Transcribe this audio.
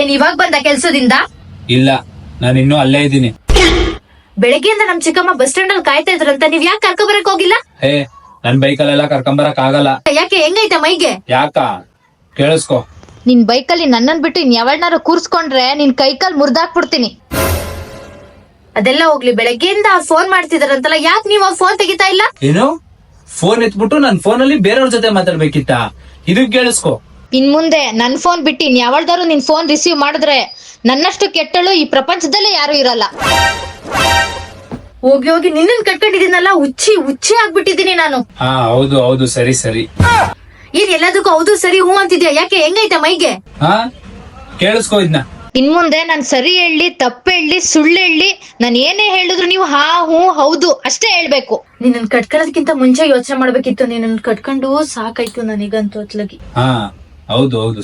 ಏನ್ ಇವಾಗ ಬಂದ ಕೆಲ್ಸದಿಂದ? ಇಲ್ಲ, ನಾನು ಇನ್ನೂ ಅಲ್ಲೇ ಇದ್ದೀನಿ. ಬೆಳಗ್ಗೆಯಿಂದ ನಮ್ ಚಿಕ್ಕಮ್ಮ ಬಸ್ ಸ್ಟ್ಯಾಂಡ್ ಅಲ್ಲಿ ಕಾಯ್ತಾ ಇದ್ರಂತ, ನೀವ್ ಯಾಕೆ ಕರ್ಕೊ ಬರಕ್ ಹೋಗಿಲ್ಲ? ಹೇ, ನನ್ ಬೈಕಲ್ಲೆಲ್ಲ ಕರ್ಕೊಂಬರಕ್ ಆಗಲ್ಲ. ಯಾಕೆ, ಹೆಂಗೈತೆ ಮೈಗೆ? ಯಾಕ ಕೇಳಿಸ್ಕೊ. ನಿನ್ ಬೈಕಲ್ಲಿ ನನ್ನನ್ ಬಿಟ್ಟು ಇನ್ ಯಾವಳ್ನಾರು ಕೂರ್ಸ್ಕೊಂಡ್ರೆ ನಿನ್ ಕೈಕಾಲ್ ಮುರ್ದಾಕ್ಬಿಡ್ತೀನಿ. ಅದೆಲ್ಲ ಹೋಗ್ಲಿ, ಬೆಳಗ್ಗೆಯಿಂದ ಫೋನ್ ಮಾಡ್ತಿದಾರಂತಲ್ಲ, ಯಾಕೆ ನೀವ್ ಫೋನ್ ತೆಗಿತಾ ಇಲ್ಲ? ಏನು, ಫೋನ್ ಎತ್ಬಿಟ್ಟು ನನ್ ಫೋನಲ್ಲಿ ಬೇರೆಯವ್ರ ಜೊತೆ ಮಾತಾಡ್ಬೇಕಿತ್ತ? ಇದಕ್ ಕೇಳಿಸ್ಕೊ. ಇನ್ ಮುಂದೆ ನನ್ ಫೋನ್ ಬಿಟ್ಟು ಇನ್ ಯಾವಳ್ದಾರು ನಿನ್ ಫೋನ್ ರಿಸೀವ್ ಮಾಡಿದ್ರೆ ನನ್ನಷ್ಟು ಕೆಟ್ಟಳು ಈ ಪ್ರಪಂಚದಲ್ಲೇ ಯಾರು ಇರಲ್ಲ. ಹೋಗಿ ಹೋಗಿ ನಿನ್ನನ್ ಕಟ್ಕೊಂಡಿದ್ದೀನಲ್ಲ, ಹುಚ್ಚಿ ಆಗ್ಬಿಟ್ಟಿದೀನಿ ನಾನು. ಹಾ, ಹೌದು ಹೌದು, ಸರಿ ಸರಿ. ಏನ್ ಎಲ್ಲದಕ್ಕೂ ಹೌದು ಸರಿ ಹೂ ಅಂತಿದ್ಯಾ? ಯಾಕೆ, ಹೆಂಗೈತೆ ಮೈಗೆ? ಹಾ, ಕೇಳಿಸ್ಕೊ ಇದ್ನ. ಇನ್ ಮುಂದೆ ನಾನ್ ಸರಿ ಹೇಳಿ ತಪ್ಪು ಹೇಳಿ ಸುಳ್ಳು ಹೇಳಿ ನಾನು ಏನೇ ಹೇಳಿದ್ರು ನೀವು ಹಾ ಹೂ ಹೌದು ಅಷ್ಟೇ ಹೇಳ್ಬೇಕು. ನಿನ್ನನ್ ಕಟ್ಕೊಳ್ಳೋದಕ್ಕಿಂತ ಮುಂಚೆ ಯೋಚನೆ ಮಾಡ್ಬೇಕಿತ್ತು. ನಿನ್ನನ್ ಕಟ್ಕೊಂಡು ಸಾಕಾಯ್ತು ನನಗಂತೂ ಅತ್ಲಗಿ. ಹಾ, ಹೌದು ಹೌದು.